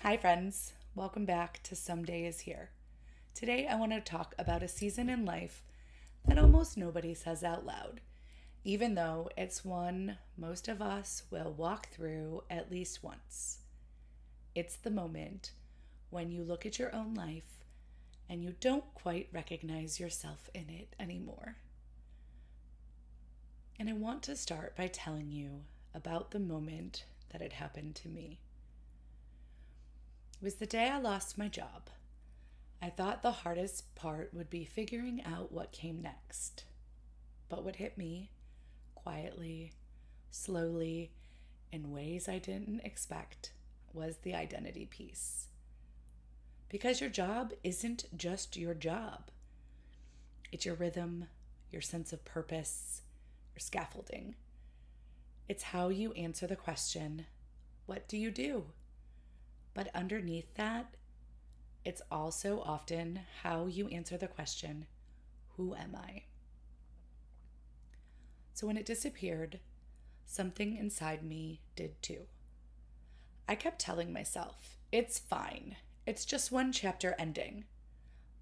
Hi, friends. Welcome back to Someday is Here. Today, I want to talk about a season in life that almost nobody says out loud, even though it's one most of us will walk through at least once. It's the moment when you look at your own life and you don't quite recognize yourself in it anymore. And I want to start by telling you about the moment that it happened to me. It was the day I lost my job. I thought the hardest part would be figuring out what came next. But what hit me, quietly, slowly, in ways I didn't expect, was the identity piece. Because your job isn't just your job, it's your rhythm, your sense of purpose, your scaffolding. It's how you answer the question, what do you do? But underneath that, it's also often how you answer the question, who am I? So when it disappeared, something inside me did too. I kept telling myself, it's fine. It's just one chapter ending.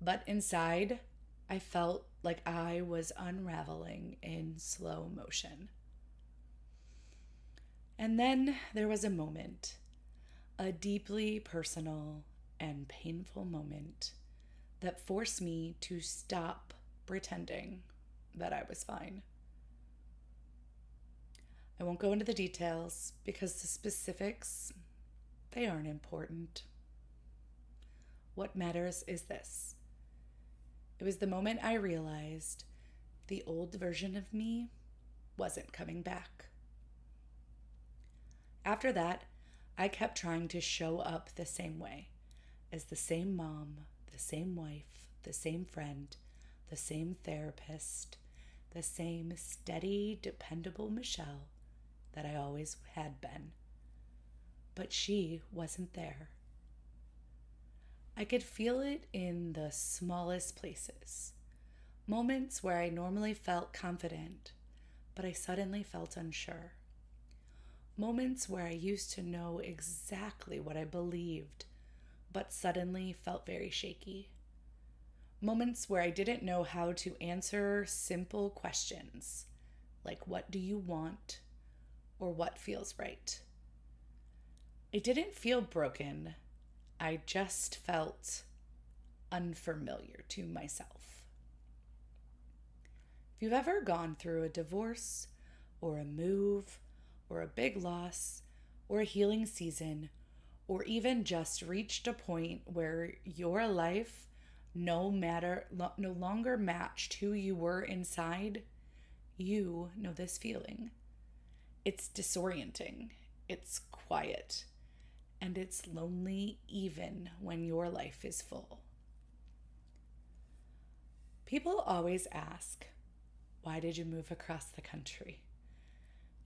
But inside, I felt like I was unraveling in slow motion. And then there was a moment, a deeply personal and painful moment that forced me to stop pretending that I was fine. I won't go into the details because the specifics, they aren't important. What matters is this. It was the moment I realized the old version of me wasn't coming back. After that, I kept trying to show up the same way, as the same mom, the same wife, the same friend, the same therapist, the same steady, dependable Michelle that I always had been. But she wasn't there. I could feel it in the smallest places. Moments where I normally felt confident, but I suddenly felt unsure. Moments where I used to know exactly what I believed, but suddenly felt very shaky. Moments where I didn't know how to answer simple questions, like what do you want or what feels right. It didn't feel broken. I just felt unfamiliar to myself. If you've ever gone through a divorce or a move or a big loss or a healing season, or even just reached a point where your life no longer matched who you were inside, you know this feeling. It's disorienting, it's quiet, and it's lonely even when your life is full. People always ask, why did you move across the country?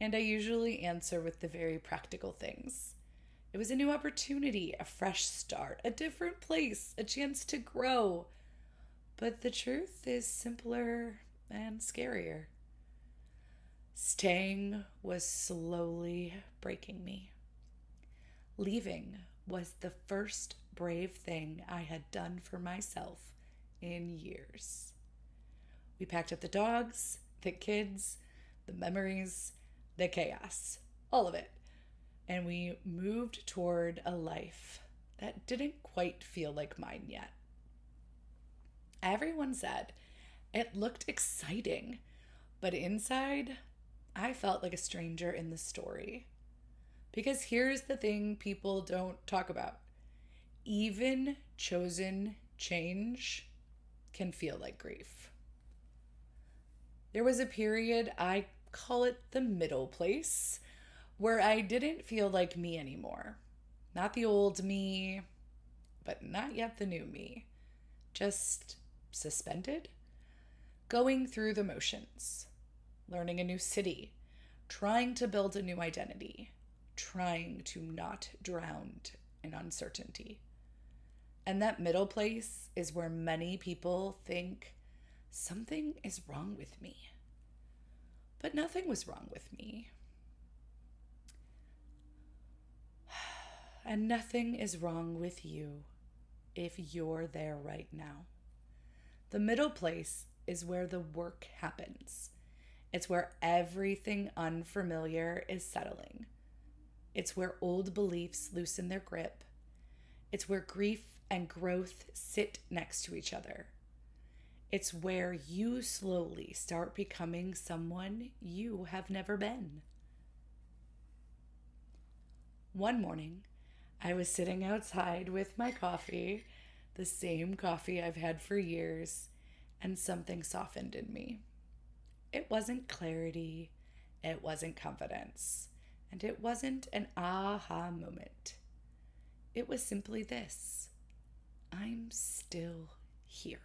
And I usually answer with the very practical things. It was a new opportunity, a fresh start, a different place, a chance to grow. But the truth is simpler and scarier. Staying was slowly breaking me. Leaving was the first brave thing I had done for myself in years. We packed up the dogs, the kids, the memories, the chaos, all of it. And we moved toward a life that didn't quite feel like mine yet. Everyone said it looked exciting, but inside, I felt like a stranger in the story. Because here's the thing people don't talk about, even chosen change can feel like grief. There was a period, I call it the middle place, where I didn't feel like me anymore. Not the old me, but not yet the new me. Just suspended, going through the motions, learning a new city, trying to build a new identity, trying to not drown in uncertainty. And that middle place is where many people think something is wrong with me. But nothing was wrong with me. And nothing is wrong with you if you're there right now. The middle place is where the work happens. It's where everything unfamiliar is settling. It's where old beliefs loosen their grip. It's where grief and growth sit next to each other. It's where you slowly start becoming someone you have never been. One morning, I was sitting outside with my coffee, the same coffee I've had for years, and something softened in me. It wasn't clarity, it wasn't confidence, and it wasn't an aha moment. It was simply this: I'm still here.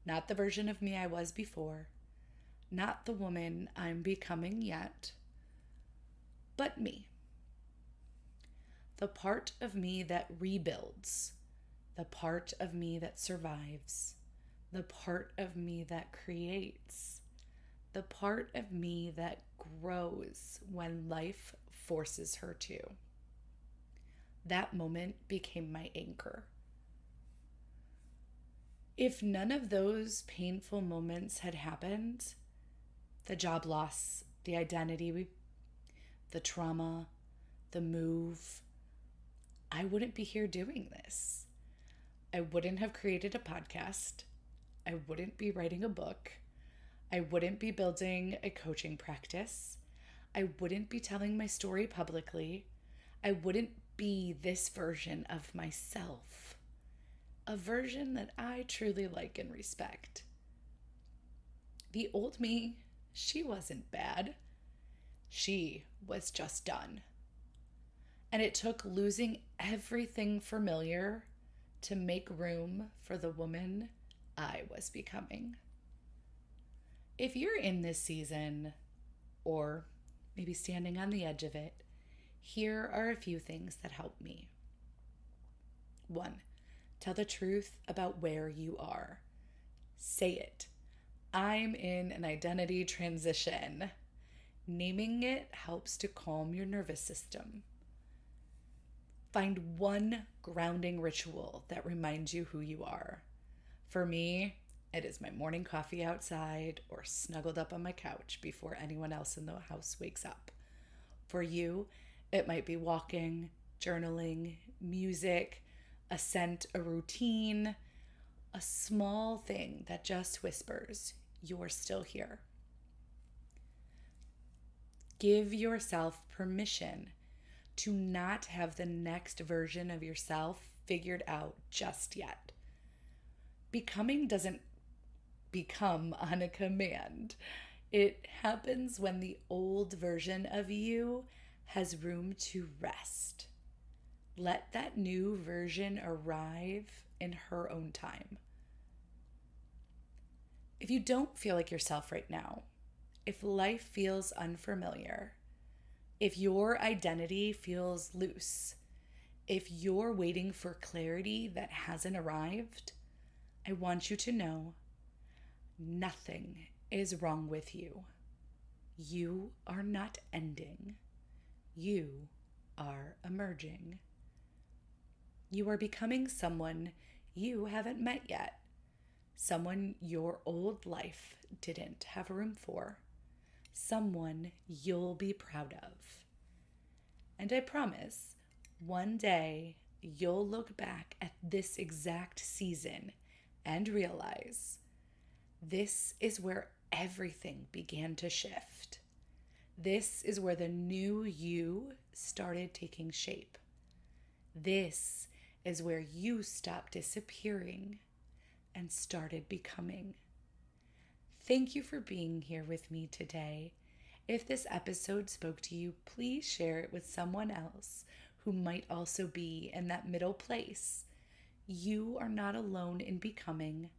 Not the version of me I was before, not the woman I'm becoming yet, but me. The part of me that rebuilds, the part of me that survives, the part of me that creates, the part of me that grows when life forces her to. That moment became my anchor. If none of those painful moments had happened, the job loss, the identity, the trauma, the move, I wouldn't be here doing this. I wouldn't have created a podcast. I wouldn't be writing a book. I wouldn't be building a coaching practice. I wouldn't be telling my story publicly. I wouldn't be this version of myself. A version that I truly like and respect. The old me, she wasn't bad. She was just done. And it took losing everything familiar to make room for the woman I was becoming. If you're in this season, or maybe standing on the edge of it, here are a few things that help me. 1, tell the truth about where you are. Say it. I'm in an identity transition. Naming it helps to calm your nervous system. Find one grounding ritual that reminds you who you are. For me, it is my morning coffee outside or snuggled up on my couch before anyone else in the house wakes up. For you, it might be walking, journaling, music, a scent, a routine, a small thing that just whispers, you're still here. Give yourself permission to not have the next version of yourself figured out just yet. Becoming doesn't become on a command. It happens when the old version of you has room to rest. Let that new version arrive in her own time. If you don't feel like yourself right now, if life feels unfamiliar, if your identity feels loose, if you're waiting for clarity that hasn't arrived, I want you to know nothing is wrong with you. You are not ending. You are emerging. You are becoming someone you haven't met yet, someone your old life didn't have room for, someone you'll be proud of. And I promise, one day you'll look back at this exact season and realize this is where everything began to shift. This is where the new you started taking shape. This is where you stopped disappearing and started becoming. Thank you for being here with me today. If this episode spoke to you, please share it with someone else who might also be in that middle place. You are not alone in becoming.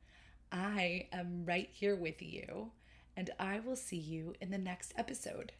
I am right here with you, and I will see you in the next episode.